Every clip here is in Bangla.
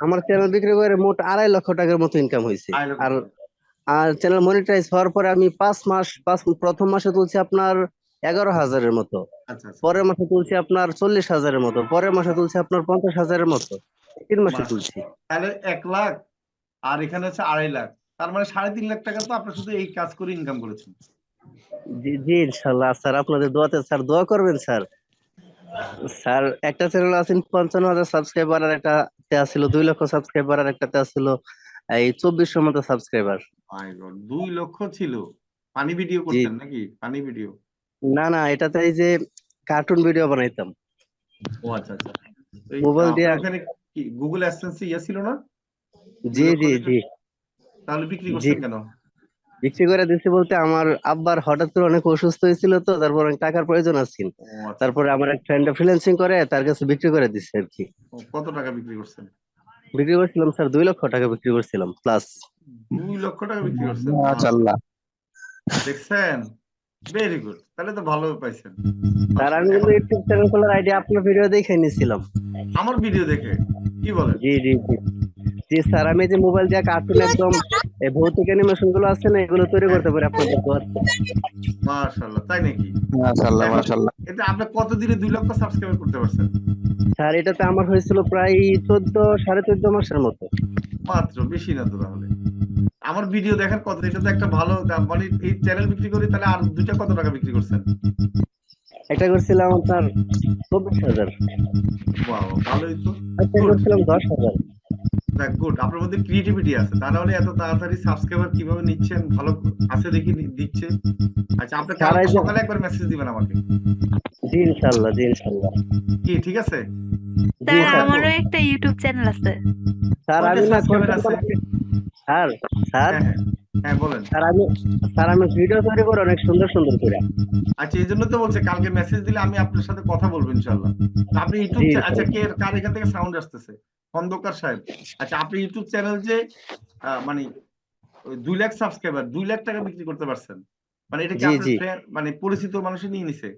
আমার চ্যানেল বিক্রি করে মোট 2.5 লক্ষ টাকার মতো ইনকাম হয়েছে। আড়াই লক্ষ আর টাকা। আর চ্যানেল মনিটাইজ হওয়ার পরে আমি 5 মাস প্রথম মাসে তুলছি আপনার 11,000-এর মতো, আচ্ছা আচ্ছা, পরের মাসে তুলছি আপনার 40,000-এর মতো, পরের মাসে তুলছি আপনার 50,000-এর মতো, 3 মাসে তুলছি। মাশাআল্লাহ। তাহলে 1 লাখ আর এখানে হচ্ছে 2.5 লাখ, তার মানে 3.5 লাখ টাকা তো আপনি শুধু এই কাজ করে ইনকাম করেছেন। জি জি, ইনশাল্লাহ স্যার, আপনাদের দোয়াতে স্যার, দোয়া করবেন স্যার। স্যার একটা চ্যানেল আছে 55,000 সাবস্ক্রাইবার, আর একটা ছিল 2 লক্ষ সাবস্ক্রাইবার, আর একটা ছিল এই 2400 মতো সাবস্ক্রাইবার। মাই গড, 2 লক্ষ ছিল? পানি ভিডিও জি, করতেন নাকি? পানি ভিডিও? না না, এটাতে এই যে কার্টুন ভিডিও বানাইতাম ও আচ্ছা আচ্ছা। এই মোবাইল আপনার দিয়ে। ওখানে কি গুগল অ্যাডসেন্স ইয়ে ছিল না? দুই জি লক্ষ জি যেটা, জি তাহলে বিক্রি জি, করছেন কেন? বিক্রি করে দিচ্ছি বলতে আমার আব্বার হঠাৎ করে অনেক অসুস্থ হয়েছিল, তো তারপর অনেক টাকার প্রয়োজন আছিল। ও আচ্ছা আচ্ছা। তারপরে আমার এক ফ্রেন্ড ফ্রিল্যান্সিং করে, তার কাছে বিক্রি করে দিচ্ছে আর কি। ও, কত টাকা বিক্রি করছেন? বিক্রি করছিলাম স্যার 2 লক্ষ টাকা বিক্রি করছিলাম প্লাস। 2 লক্ষ টাকা বিক্রি করছেন? মাশাআল্লাহ। দেখছেন, ভেরি গুড, তাহলে তো ভালো পাইছেন। স্যার আমি মাশাআল্লাহ। কিন্তু এখন ইউটিউব চ্যানেল খোলার আইডিয়া আপনার ভিডিও দেখে নিয়েছিলাম। আমার ভিডিও দেখে? কি বলেন? জি জি জি জি স্যার, আমি যে মোবাইল দিয়ে কার্টুন একদম এই ভৌতিক অ্যানিমেশন গুলো আছে না, এগুলো তৈরি হ্যাঁ করতে পারি আপনাদের দোয়াতে। মাশাআল্লাহ, তাই নাকি? মাশাআল্লাহ এখন মাশাআল্লাহ। এটা আপনি কত দিনে 2 লক্ষ সাবস্ক্রাইবার করতে পারছেন? স্যার এটাতে আমার হয়েছিল প্রায় 14 সাড়ে 14 মাসের মতো। মাত্র, বেশি না তো তাহলে। আমার ভিডিও দেখেন কত, এটা তো একটা ভালো দাম। মানে এই চ্যানেল বিক্রি করি তাহলে আর দুইটা কত টাকা বিক্রি করছেন? একটা করছিলাম আপনার 24,000, বাহ, ভালোই তো। একটা গুড। করছিলাম 10,000। দেখ, গুড, আপনার মধ্যে ক্রিয়েটিভিটি আছে, তা নাহলে এত তাড়াতাড়ি সাবস্ক্রাইবার কিভাবে নিচ্ছেন? ভালো আছে দেখি দিচ্ছে। আচ্ছা, আপনি স্যার কালকে এই যে, সকালে একবার মেসেজ দিবেন আমাকে। জি ইনশাল্লাহ, জি ইনশাল্লাহ। কি ঠিক আছে? জি স্যার দোয়া স্যার। থাকবো। আমারও একটা ইউটিউব চ্যানেল আছে। স্যার কয়টা আমি না সাবস্ক্রাইবার কন্টেন্ট আছে? বানাই। স্যার স্যার হ্যাঁ হ্যাঁ, হ্যাঁ বলেন। স্যার আমি স্যার আমি ভিডিও তৈরি করি অনেক সুন্দর সুন্দর করে। আচ্ছা, এই জন্য তো বলছে কালকে মেসেজ দিলে আমি আপনার সাথে কথা বলবো ইনশাল্লাহ। তা আপনি ইউটিউব জি আচ্ছা, ইনশাল্লাহ। কে কার এখান থেকে সাউন্ড আসতেছে? খন্দকার সাহেব। আচ্ছা, আপনি ইউটিউব চ্যানেল যে মানে ওই 2 লাখ সাবস্ক্রাইবার, 2 লাখ টাকা বিক্রি করতে পারছেন, মানে এটা কি জি আপনার জি ফ্রেন্ড, মানে পরিচিত মানুষই নিয়ে নিছে?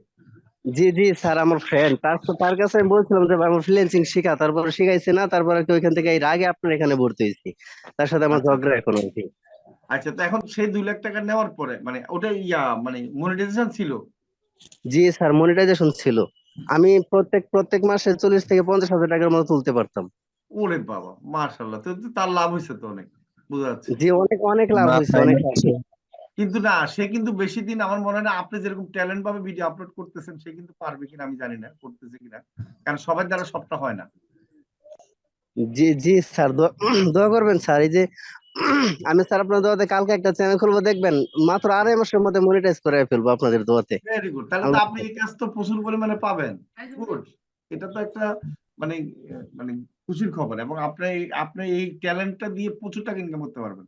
জি জি স্যার, আমার ফ্রেন্ড, তার কাছে আমি বলছিলাম যে ভাই আমার ফ্রিল্যান্সিং শিখা, তারপরে শিখাইছে না, তারপরে কি ওইখান থেকে এই আগে আপনার এখানে ভর্তি হয়েছি, তার সাথে আমার আচ্ছা আচ্ছা। ঝগড়া এখন আর কি। আচ্ছা, তো এখন সেই 2 লাখ টাকা নেওয়ার পরে মানে ওটা মানে মনিটাইজেশন ছিল? জি স্যার, মনিটাইজেশন ছিল। আমি প্রত্যেক মাসে 40,000 থেকে 50,000 টাকার মতো তুলতে পারতাম। ওরে বাবা, মাশাআল্লাহ, তো তো তার লাভ হয়েছে তো অনেক, বোঝা যাচ্ছে। জি, অনেক অনেক লাভ না হয়েছে, তাই অনেক লাভ হচ্ছে। হয়েছে। কিন্তু না, সে কিন্তু বেশি দিন আমার মনে হয় না আপনি যেরকম ট্যালেন্ট ভাবে ভিডিও আপলোড করতেছেন সে কিন্তু পারবে কিনা আমি জানি না, করতেছে কিনা, কারণ সবার দ্বারা সবটা হয় না। জি জি স্যার, দোয়া দোয়া করবেন স্যার। এই যে আমি স্যার আপনার দোয়াতে কালকে একটা চ্যানেল খুলবো, দেখবেন মাত্র 2.5 মাসের মধ্যে মনিটাইজ করে ফেলবো আপনাদের দোয়াতে। ভেরি গুড, তাহলে তো আল্লাহ। আপনি এই কাজ তো প্রচুর পরিমাণে পাবেন। গুড, এটা তো একটা মানে মানে খুশির খবর, এবং আপনি এই ট্যালেন্টটা দিয়ে প্রচুর টাকা ইনকাম করতে পারবেন।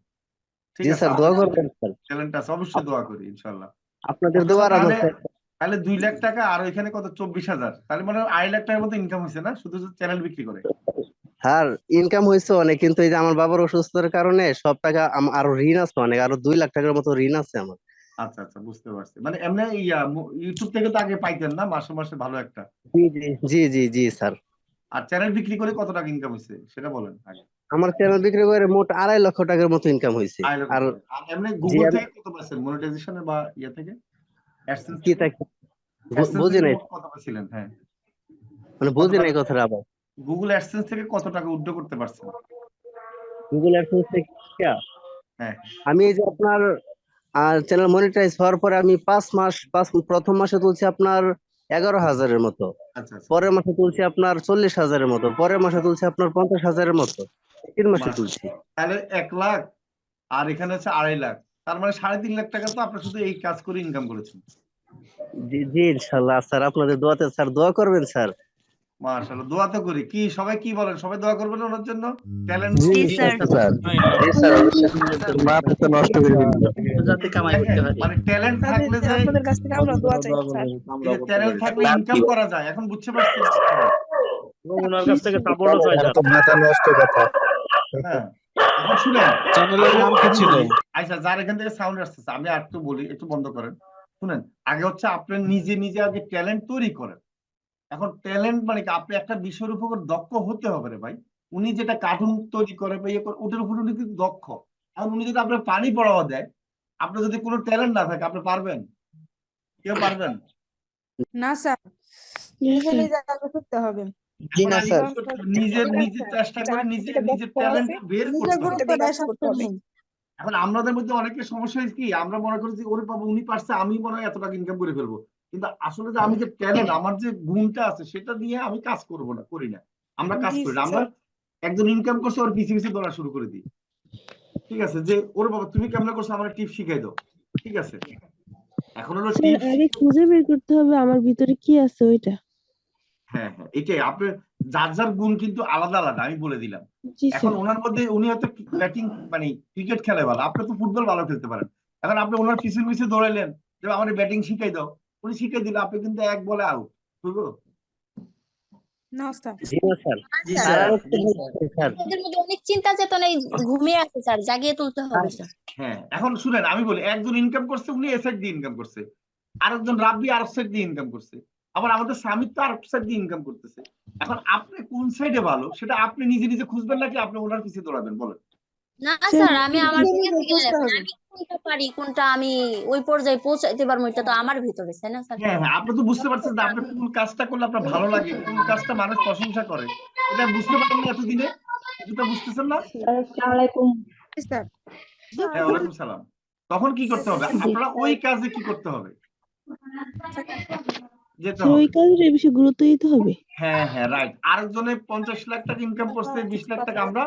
ঠিক জি আছে, স্যার, দোয়া আপনার মধ্যে করবেন স্যার। ট্যালেন্ট আছে, অবশ্যই দোয়া করি ইনশাল্লাহ। আপনাদের অথচ দোয়ার আমার তাহলে, স্যার। 2 লাখ টাকা আর ওইখানে কত, 24,000, তাহলে মানে 2.5 লাখ টাকার মতো ইনকাম হয়েছে না, শুধু চ্যানেল বিক্রি করে? স্যার ইনকাম হয়েছে অনেক, কিন্তু এই যে আমার বাবার অসুস্থতার কারণে সব টাকা আরো ঋণ আছে অনেক, আরো 2 লাখ টাকার মতো ঋণ আছে আমার। আচ্ছা আচ্ছা, বুঝতে পারছি। মানে এমনি ইউটিউব থেকে তো আগে পাইতেন না মাসে মাসে ভালো একটা? জি জি জি জি জি স্যার। আর চ্যানেল বিক্রি করে কত টাকা ইনকাম হয়েছে সেটা বলেন আগে। আমার চ্যানেল বিক্রি করে মোট 2.5 লক্ষ টাকার মতো ইনকাম হয়েছে। 2.5 লক্ষ আর টাকা। আর এমনি জি গুগল আমি থেকে কত পাইছেন মনিটাইজেশনে বা থেকে, অ্যাডসেন্স কি থেকে? তা অ্যাডসেন্স বুঝি থেকে নাই, মোট কত পাইছিলেন? হ্যাঁ, মানে কত বুঝি নাই টাকা কথাটা আবার। গুগল অ্যাডসেন্স থেকে কত টাকা উইথড্র করতে পারছেন? গুগল অ্যাডসেন্স থেকে হ্যাঁ। আমি এই যে আপনার চ্যানেল মনিটাইজ হওয়ার পরে আমি 5 মাস প্রথম মাসে তুলছি আপনার 11,000-এর মতো, আচ্ছা আচ্ছা। পরের মাসে তুলছি আপনার 40,000-এর মতো, পরের মাসে তুলছি আপনার 50,000-এর মতো, 3 মাসে তুলছি। মাশাআল্লাহ। তাহলে 1 লাখ আর এখানে হচ্ছে 2.5 লাখ, তার মানে 3.5 লাখ টাকা তো আপনি শুধু এই কাজ করে ইনকাম করেছেন। জি জি ইনশাল্লাহ স্যার, আপনাদের দোয়াতে স্যার, দোয়া করবেন স্যার। মাশাআল্লাহ, দোয়া তো করি। কি সবাই কি বলেন? সবাই দোয়া করবেন ওনার জন্য? ট্যালেন্ট জি জি স্যার। অবশ্যই স্যার। জি স্যার, অবশ্যই। মাথা তো নষ্ট করে দিল। যাতে কামাই করতে দেখেন, পারি। মানে ট্যালেন্ট থাকলে যে আপনাদের কাছ থেকে আমরা দোয়া চাই স্যার। এই যে ট্যালেন্ট থাকলে নাম কি ইনকাম ভাই? করা যায়, এখন বুঝতে পারছেন তো সবাই। এবং ওনার কাছ থেকে সাপোর্টও চাই এটা তো যাতে। মাথা নষ্ট কথা। হ্যাঁ, এখন শুনেন, চ্যানেলের আগে নাম কি আমি ছিল? বলি, আচ্ছা যার এখান থেকে সাউন্ড আসতেছে আমি আর একটু বলি, একটু বন্ধ করেন। শুনেন, আগে হচ্ছে আপনি নিজে নিজে আগে ট্যালেন্ট তৈরি করেন। এখন ট্যালেন্ট মানে কি, আপনি একটা বিষয়ের উপর দক্ষ হতে হবে রে ভাই। উনি যেটা কার্টুন তৈরি করে বা ইয়ে করে ওটার উপর উনি কিন্তু দক্ষ। আর উনি যদি আপনার পানি পড়াওয়া দেয়, আপনার যদি কোনো ট্যালেন্ট না থাকে, আপনি পারবেন? কেউ পারবেন? না স্যার, নিজে নিজে আগে করতে হবে। জি এখন না আগে স্যার। কি করতে হবে? নিজের চেষ্টা করে নিজের ট্যালেন্ট বের নিজে করতে হবে। গুরুত্ব দেওয়া করতে হবে। এখন আমাদের মধ্যে অনেকের সমস্যা হয়েছে কি, আমরা মনে করি যে ওরে বাবা উনি পারছে, আমি মনে হয় এত টাকা ইনকাম করে ফেলবো। কিন্তু আসলে যে আমি যে ট্যালেন্ট, আমার যে গুণটা আছে সেটা দিয়ে আমি কাজ করি না। আমরা কাজ জি করি না, আমরা স্যার। একজন ইনকাম করছে ওর পিছে পিছে দৌড়া শুরু করে দিই। ঠিক আছে, যে ওরে বাবা তুমি কেমন করছো, আমার টিপস শিখাই দাও। ঠিক আছে, এখন হলো স্যার টিপস। আগে খুঁজে বের করতে হবে আমার ভিতরে কি আছে ওইটা। হ্যাঁ হ্যাঁ, এটাই আপনার যার গুণ কিন্তু আলাদা আলাদা, আমি বলে দিলাম। জি এখন স্যার। ওনার মধ্যে উনি হয়তো ব্যাটিং মানে ক্রিকেট খেলে ভালো, আপনি তো ফুটবল ভালো খেলতে পারেন। এখন আপনি ওনার পিছনে পিছনে দৌড়াইলেন যে আমার ব্যাটিং শিখাই দাও, উনি শিখাই দিলে আপনি কিন্তু এক বলে আউট, বুঝলো? না স্যার। জি না স্যার। জি স্যার স্যার। আর একটু বলছি, স্যার। এদের মধ্যে অনেক চিন্তা চেতনায় ঘুমিয়ে আছে স্যার, জাগিয়ে তুলতে হবে স্যার। হ্যাঁ, এখন শুনেন আমি বলি, একজন ইনকাম করছে, উনি এ সাইড দিয়ে ইনকাম করছে, আরেকজন রাব্বি আর সাইড দিয়ে ইনকাম করছে, আবার আমাদের স্বামী তো আর সাইড দিয়ে ইনকাম করতেছে। এখন আপনি কোন সাইডে ভালো সেটা আপনি নিজে নিজে খুঁজবেন, নাকি আপনি ওনার পিছিয়ে দৌড়াবেন বলেন? না স্যার স্যার, আমি আমার নিজে দিকে নিজে থেকে বুঝতে হবে। আমি কোনটা পারি কোনটা আমি ওই পর্যায়ে পৌঁছাইতে পারবো, এটা তো আমার ভিতরে, তাই না স্যার? হ্যাঁ হ্যাঁ, আপনি তো বুঝতে পারছেন যে আপনি কোন কাজটা করলে আপনার ভালো লাগে, কোন কাজটা মানুষ প্রশংসা করে, এটা বুঝতে পারেননি এতদিনে? কিছুটা বুঝতেছেন না? জি স্যার। হ্যাঁ, ওয়ালাইকুম সালাম। তখন কি করতে হবে? আপনারা ওই কাজে কি করতে হবে? যেতে স্যার ওই হবে। কাজের বেশি গুরুত্ব দিতে হবে। হ্যাঁ হ্যাঁ, রাইট। আরেকজনে 50 লাখ টাকা ইনকাম করছে, 20 লাখ টাকা, আমরা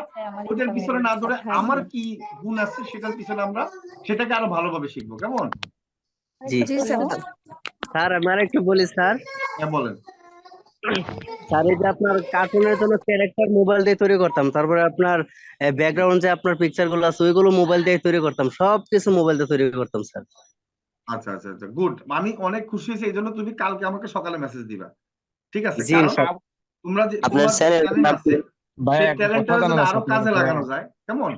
ওইটার পিছনে না ধরে আমার কি গুণ আছে সেটার পিছনে আমরা সেটাকে আরো ভালোভাবে শিখবো, কেমন? জি জি স্যার। স্যার, আমি আর একটু বলি স্যার। হ্যাঁ বলেন। স্যার এই যে আপনার কার্টুনের জন্য ক্যারেক্টার মোবাইল দিয়ে তৈরি করতাম, তারপরে আপনার ব্যাকগ্রাউন্ড যে আপনার পিকচার গুলো আছে ওইগুলো মোবাইল দিয়ে তৈরি করতাম, সবকিছু মোবাইল দিয়ে তৈরি করতাম স্যার। আচ্ছা আচ্ছা আচ্ছা, গুড। আমি অনেক খুশি হয়েছি, এই জন্য তুমি কালকে আমাকে সকালে মেসেজ দিবা, ঠিক আছে? জি কারণ ইনশাআল্লাহ। তোমরা যে আপনার তোমার যে স্যারের ট্যালেন্ট আছে ভাই সেই একটা কথা ট্যালেন্টটা যদি জানার আছে আরো আপনার কাজে কাছে। লাগানো যায়, কেমন?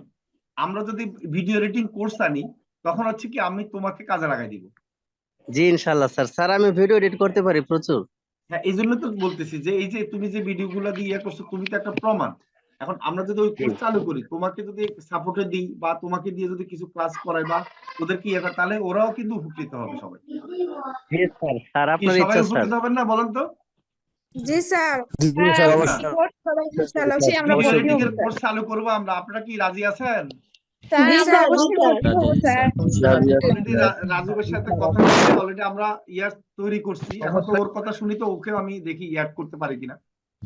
আমরা যদি ভিডিও এডিটিং কোর্স আনি, তখন হচ্ছে কি আমি তোমাকে কাজে লাগাই দিব। জি ইনশাআল্লাহ স্যার। স্যার আমি ভিডিও এডিট করতে পারি প্রচুর। হ্যাঁ, এই জন্য তো বলতেছি যে এই যে তুমি যে ভিডিও গুলা দিয়ে ইয়ে করছো, তুমি তো একটা প্রমাণ। এখন আমরা যদি ওই জি কোর্স চালু করি, তোমাকে যদি সাপোর্টে দিই বা তোমাকে দিয়ে যদি কিছু ক্লাস করাই বা ওদেরকে ইয়ে করে, তাহলে ওরাও কিন্তু উপকৃত হবে সবাই। জি স্যার। স্যার কি আপনার সবাই ইচ্ছা স্যার। উপকৃত হবেন না বলেন তো? জি স্যার। জি জি স্যার অবশ্যই। অবশ্যই আমরা ভিডিও ভর্তি এডিটিং হব এর স্যার। কোর্স চালু করবো আমরা, আপনারা কি রাজি আছেন? স্যার জি আমরা স্যার, অবশ্যই ভর্তি হব স্যার। রাজি আছি। অলরেডি রাজুবের সাথে কথা বলে অলরেডি আমরা ইয়ার তৈরি করছি, এখন তো ওর কথা শুনি তো ওকেও আমি দেখি ইয়াড করতে পারি কিনা।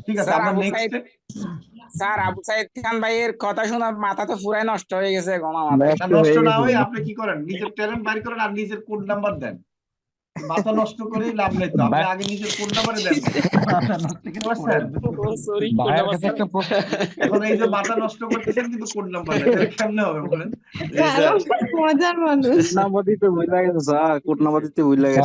ঠিক আছে, স্যার আমরা আবু নেক্সট সাইদ স্যার আবু সাইদ খান ভাইয়ের কথা শোনা মাথা তো পুরাই নষ্ট হয়ে গেছে গমা মাথায়। নষ্ট নষ্ট হয়ে না গেছে। হয়ে আপনি কি করেন, নিজের ট্যালেন্ট বাইর করেন আর নিজের কোড নাম্বার দেন। মাথা নষ্ট করে লাভ নেই তো, আপনি ভাই আগে নিজের কোড নাম্বারে দেন। বুঝতে পারছেন? সরি ভাইয়ের কাছে একটা প্রশ্ন। এখন এই যে মাথা নষ্ট করতেছেন কিন্তু কোড নাম্বার নেই, তাহলে কেমনে হবে বলেন? মজার মানুষ। নাম্বার দিতে ভুল লাগে স্যার, কোড নাম্বার দিতে ভুল লাগে।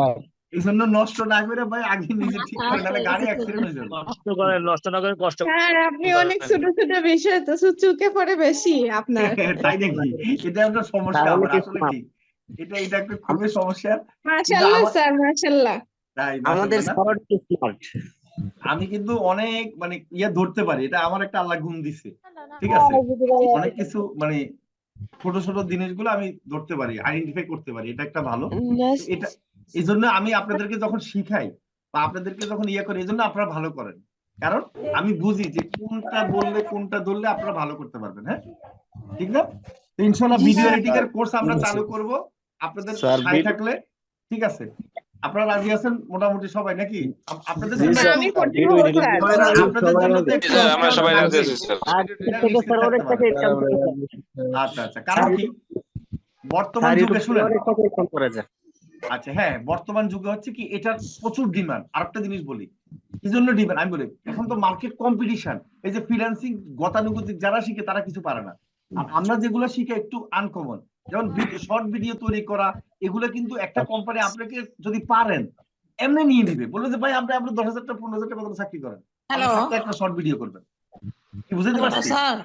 এই জন্য নষ্ট না করে ভাই আগে নিজে ঠিক করে, নাহলে গাড়ি অ্যাক্সিডেন্ট হয়ে যাবে। নষ্ট করেন, নষ্ট না করে কষ্ট স্যার আপনি অনেক ছোট ছোট বিষয় তো চুকে পড়ে বেশি আপনার। তাই নাকি? এটা একটা সমস্যা স্যার আমার, অনেক আসলে স্মার্ট। ঠিক। এটা একটা খুবই সমস্যা। কিন্তু মাশাআল্লাহ আমার স্যার, মাশাআল্লাহ। তাই আমাদের মাশাআল্লাহ না, স্যার স্মার্ট। আমি কিন্তু অনেক মানে ইয়ে ধরতে পারি, এটা আমার একটা আল্লাহ গুণ দিছে। ঠিক আছে, অনেক কিছু মানে ছোট ছোট জিনিসগুলো আমি ধরতে পারি, আইডেন্টিফাই করতে পারি, এটা একটা ভালো। না তো এটা এই জন্য আমি আপনাদেরকে যখন শিখাই বা আপনাদেরকে যখন ইয়ে করি, এই জন্য আপনারা ভালো করেন, কারণ আমি বুঝি যে কোনটা বললে কোনটা ধরলে আপনারা ভালো করতে পারবেন। হ্যাঁ, ঠিক না? তো ইনশাআল্লাহ জি ভিডিও স্যার। এডিটিং এর কোর্স আমরা চালু করব আপনাদের স্যার সাথে থাকলে। ঠিক আছে, আপনারা রাজি আছেন মোটামুটি সবাই নাকি? আপনাদের জি জন্য স্যার। আমি একটু ভর্তি হব স্যার। আপনাদের জন্য তো একটু আমরা সবাই রাজি থাকবেই, আছি স্যার। আর এটা থেকে নিশ্চিত স্যার অনেক থাকতে টাকা পারেন। ইনকাম করে স্যার। আচ্ছা আচ্ছা, কারণ কি বর্তমান স্যার যুগে ইউটিউব থেকে শুনেন, অনেক টাকা ইনকাম করে যায়। আচ্ছা হ্যাঁ, বর্তমান যুগে হচ্ছে কি এটার প্রচুর ডিমান্ড। আরেকটা জিনিস বলি, কি জন্য ডিমান্ড আমি বলি, এখন তো মার্কেট কম্পিটিশন। এই যে ফ্রিল্যান্সিং গতানুগতিক যারা শিখে তারা কিছু পারে না, আর আমরা যেগুলো শিখে একটু আনকমন, যেমন শর্ট ভিডিও তৈরি করা, এগুলো কিন্তু একটা কোম্পানি আপনাকে যদি পারেন এমনি নিয়ে নিবে, বলবে যে ভাই আমরা 10,000 টাকা 15,000 টাকা বেতনে চাকরি করেন, হ্যালো আপনি একটা শর্ট ভিডিও করবেন। কি বুঝতে পারছি? স্যার।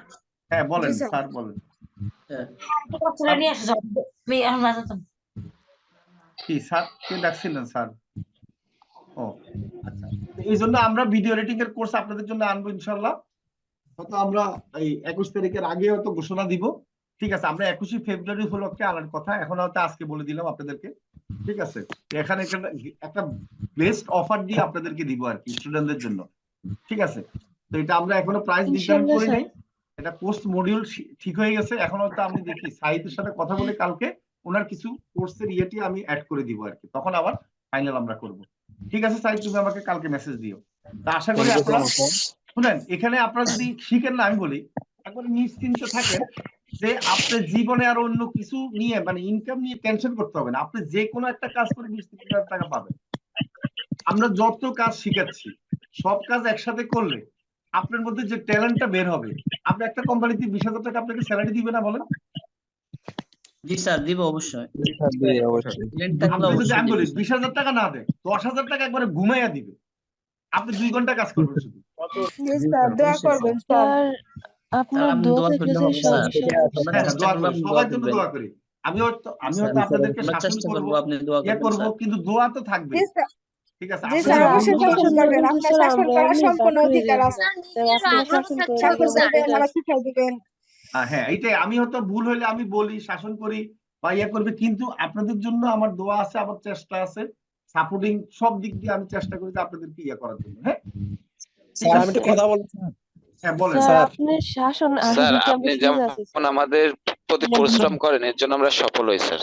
হ্যাঁ বলেন জি স্যার। স্যার, বলেন। কথাটা নিয়ে আসো আমি এখন বাজাতাম। কি স্যার কে ডাকছিলেন স্যার? ও আচ্ছা, তো এই জন্য আমরা ভিডিও এডিটিং এর কোর্স আপনাদের জন্য আনবো ইনশাল্লাহ। হয়তো আমরা এই 21 তারিখের আগে হয়তো ঘোষণা দিব। ঠিক আছে, আমরা 21শে ফেব্রুয়ারি উপলক্ষে আনার কথা, এখন হয়তো আজকে বলে দিলাম আপনাদেরকে। ঠিক আছে, এখানে একটা বেস্ট অফার দিয়ে আপনাদেরকে দিব আর কি স্টুডেন্টদের জন্য। ঠিক আছে, তো এটা আমরা এখনো প্রাইস নির্ধারণ ইনশাআল্লাহ করি স্যার। নাই, এটা পোস্ট মডিউল ঠিক হয়ে গেছে। এখন হয়তো আমি দেখি সাহিত্যের সাথে কথা বলে কালকে ওনার কিছু কোর্সের ইয়েটি আমি অ্যাড করে দিব আর কি, তখন আবার ফাইনাল আমরা করব। ঠিক আছে সাহিত্য, তুমি আমাকে কালকে মেসেজ দিও। তা আশা করি আপনারা শুনেন, এখানে আপনারা যদি শিখেন না, আমি বলি একবার নিশ্চিন্ত থাকেন যে আপনার জীবনে আর অন্য কিছু নিয়ে মানে ইনকাম নিয়ে টেনশন করতে হবে না। আপনি যে কোনো একটা কাজ করে 20-30 হাজার টাকা পাবেন। আমরা যত কাজ শিখাচ্ছি সব কাজ একসাথে করলে আপনার মধ্যে যে ট্যালেন্টটা বের হবে। আপনি একটা কোম্পানিতে 20,000 টাকা আপনাকে স্যালারি দিবে না বলেন? জি স্যার দিব অবশ্যই। আপনি যদি আমি বলি 20,000 টাকা না দেয়, 10,000 টাকা একবারে ঘুমাইয়া দিবে, আপনি 2 ঘন্টা কাজ করবেন শুধু। দোয়া করবেন স্যার। স্যার আপনার আমি দোয়া দোয়া থাকলে করলে স্যার হবে সব স্যার। বিষয় হ্যাঁ, চেষ্টা দোয়া করবো, করি, আপনি সবার দোয়া জন্য করবেন। দোয়া করি। আমি হয়তো আপনাদেরকে আমরা শাসন চেষ্টা করব, করবো, আপনি দোয়া ইয়ে করবেন করব, স্যার। কিন্তু দোয়া তো থাকবে। জি স্যার, ঠিক আছে, জি আপনি স্যার, যদি অবশ্যই ভুল শাসন কাজ করবেন। কিন্তু আপনার স্যার শাসন আমরা করার এমনি সম্পূর্ণ বাধ্য হয়ে অধিকার যাই আছে। স্যার, আপনি শাসন করে শাসন দিলে করবেন, আমাদের আবার শিখাই দিবেন। হ্যাঁ, এইটাই। আমি হয়তো ভুল হইলে আমি বলি, শাসন করি বা ইয়ে করবে, কিন্তু আপনাদের জন্য আমার দোয়া আছে, আমার চেষ্টা আছে, সাপোর্টিং সব দিক দিয়ে আমি চেষ্টা করি যে আপনাদেরকে ইয়ে করার জন্য। হ্যাঁ, ঠিক স্যার আমি আছে। একটু কথা বলছি। হ্যাঁ বলেন। স্যার স্যার আপনার শাসন আগে স্যার থেকে আপনি আমরা শুনে আছি যেমন আমাদের প্রতি পরিশ্রম করেন এর জন্য আমরা সফল হই স্যার।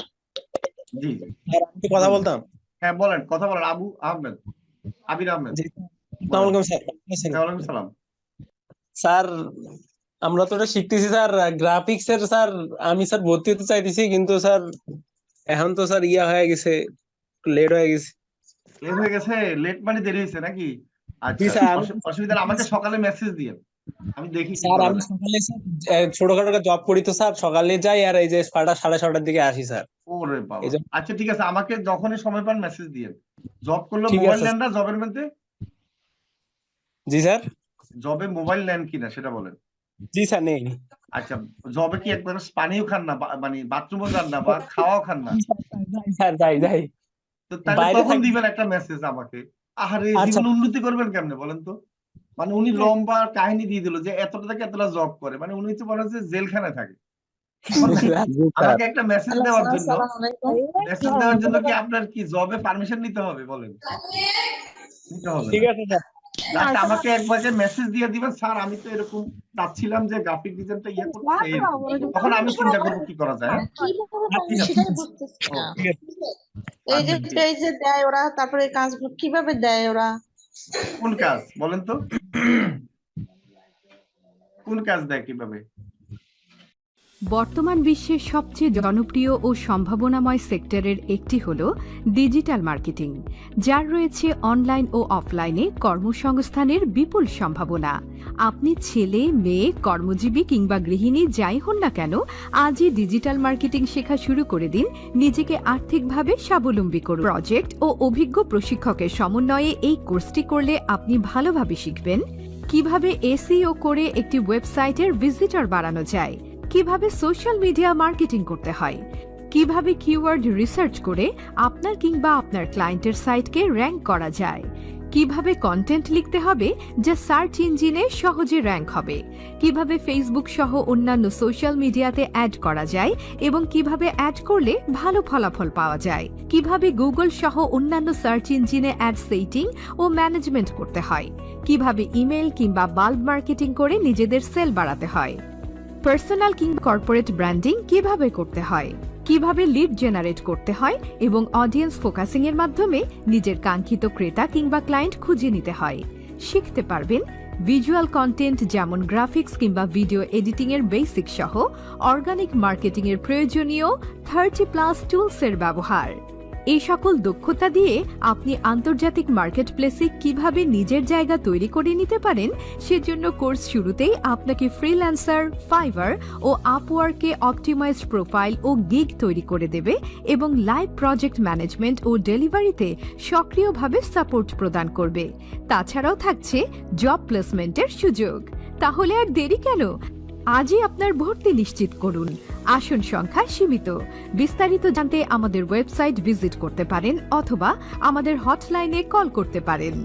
জি জি, স্যার আমি একটু কথা বলতাম। হ্যাঁ বলেন, কথা বলেন। আবু আহমেদ, আবির আহমেদ, জি, বলেন। আসসালামু আলাইকুম স্যার। কেমন আছেন? ওয়ালাইকুম সালাম। স্যার আমরা তো এটা শিখতেছি স্যার, গ্রাফিক্স এর স্যার। আমি স্যার ভর্তি হতে চাইতেছি, কিন্তু স্যার এখন তো স্যার ইয়া হয়ে গেছে, লেট হয়ে গেছে। লেট হয়ে গেছে? লেট মানে দেরি হয়েছে নাকি? জি আচ্ছা, স্যার। অসুবিধা না, আমাকে সকালে মেসেজ দিয়েন, আমি দেখি কি স্যার করা আমি যায়। সকালে স্যার ছোটখাটো একটা জব করি, তো স্যার সকালে যাই আর এই যে 6টা 6:30টার দিকে আসি স্যার। ওরে বাবা, এই জন্য আচ্ছা ঠিক আছে, আমাকে যখনই সময় পান মেসেজ দিয়েন। জব করলে ঠিক মোবাইল আছে নেন না জবের মধ্যে? জি স্যার। জবে মোবাইল নেন কিনা সেটা বলেন। জি স্যার নেই। আচ্ছা, জবে কি একবার পানিও খান না, মানে বাথরুমও যান না বা খাওয়াও খান না? স্যার যাই যাই তো তাহলে বাইরে কখন থাকি। দিবেন একটা মেসেজ আমাকে? আহারে, আচ্ছা জীবনে উন্নতি করবেন কেমনে বলেন তো? মানে উনি লম্বা কাহিনী দিয়ে দিল যে এতটা থেকে এতটা জব করে, মানে উনি তো মনে হচ্ছে জেলখানায় থাকে। এখন আমাকে একটা মেসেজ দেওয়ার জন্য, মেসেজ দেওয়ার জন্য কি আপনার কি জবে পারমিশন নিতে হবে বলেন? নিতে হবে ঠিক না। আছে স্যার। জাস্ট আমাকে একবার মেসেজ দিয়ে দিবেন, স্যার আমি তো এরকম চাচ্ছিলাম যে গ্রাফিক ডিজাইনটা ইয়ে করতে, তখন আমি চিন্তা করবো কি করা যায়। এই যে এই যে দেয় ওরা, তারপরে এই কাজগুলো কিভাবে দেয় ওরা? কোন কাজ বলেন তো? কোন কাজ দেয় কিভাবে? বর্তমান বিশ্বের সবচেয়ে জনপ্রিয় ও সম্ভাবনাময় সেক্টরের একটি হল ডিজিটাল মার্কেটিং, যার রয়েছে অনলাইন ও অফলাইনে কর্মসংস্থানের বিপুল সম্ভাবনা। আপনি ছেলে, মেয়ে, কর্মজীবী কিংবা গৃহিণী যাই হন না কেন, আজই ডিজিটাল মার্কেটিং শেখা শুরু করে দিন। নিজেকে আর্থিকভাবে স্বাবলম্বী করুন। প্রজেক্ট ও অভিজ্ঞ প্রশিক্ষকের সমন্বয়ে এই কোর্সটি করলে আপনি ভালোভাবে শিখবেন কিভাবে এসইও করে একটি ওয়েবসাইটের ভিজিটর বাড়ানো যায়, কিভাবে সোশ্যাল মিডিয়া মার্কেটিং করতে হয়, কিভাবে কিওয়ার্ড রিসার্চ করে আপনার কিংবা আপনার ক্লায়েন্টের সাইটকে র্যাঙ্ক করা যায়, কিভাবে কন্টেন্ট লিখতে হবে যা সার্চ ইঞ্জিনে সহজে র্যাঙ্ক হবে, কিভাবে ফেসবুক সহ অন্যান্য সোশ্যাল মিডিয়াতে অ্যাড করা যায় এবং কিভাবে অ্যাড করলে ভালো ফলাফল পাওয়া যায়, কিভাবে গুগল সহ অন্যান্য সার্চ ইঞ্জিনে অ্যাড সেটিং ও ম্যানেজমেন্ট করতে হয়, কিভাবে ইমেল কিংবা বাল্ব মার্কেটিং করে নিজেদের সেল বাড়াতে হয়, পার্সোনাল কিংবা কর্পোরেট ব্র্যান্ডিং কিভাবে করতে হয়, কিভাবে লিড জেনারেট করতে হয় এবং অডিয়েন্স ফোকাসিং এর মাধ্যমে নিজের কাঙ্ক্ষিত ক্রেতা কিংবা ক্লায়েন্ট খুঁজে নিতে হয়। শিখতে পারবেন ভিজুয়াল কন্টেন্ট যেমন গ্রাফিক্স কিংবা ভিডিও এডিটিং এর বেসিক সহ অর্গানিক মার্কেটিং এর প্রয়োজনীয় 30+ টুলস এর ব্যবহার। এই সকল দক্ষতা দিয়ে আপনি আন্তর্জাতিক মার্কেটপ্লেসে কিভাবে নিজের জায়গা তৈরি করে নিতে পারেন, সেজন্য কোর্স শুরুতেই আপনাকে ফ্রিল্যান্সার, ফাইভার ও আপওয়ার্কে অপটিমাইজড প্রোফাইল ও গিগ তৈরি করে দেবে এবং লাইভ প্রজেক্ট ম্যানেজমেন্ট ও ডেলিভারিতে সক্রিয়ভাবে সাপোর্ট প্রদান করবে। তাছাড়াও থাকছে জব প্লেসমেন্টের সুযোগ। তাহলে আর দেরি কেন? আজই আপনার ভর্তি নিশ্চিত করুন। আসন সংখ্যা সীমিত। বিস্তারিত জানতে আমাদের ওয়েবসাইট ভিজিট করতে পারেন অথবা আমাদের হটলাইনে কল করতে পারেন।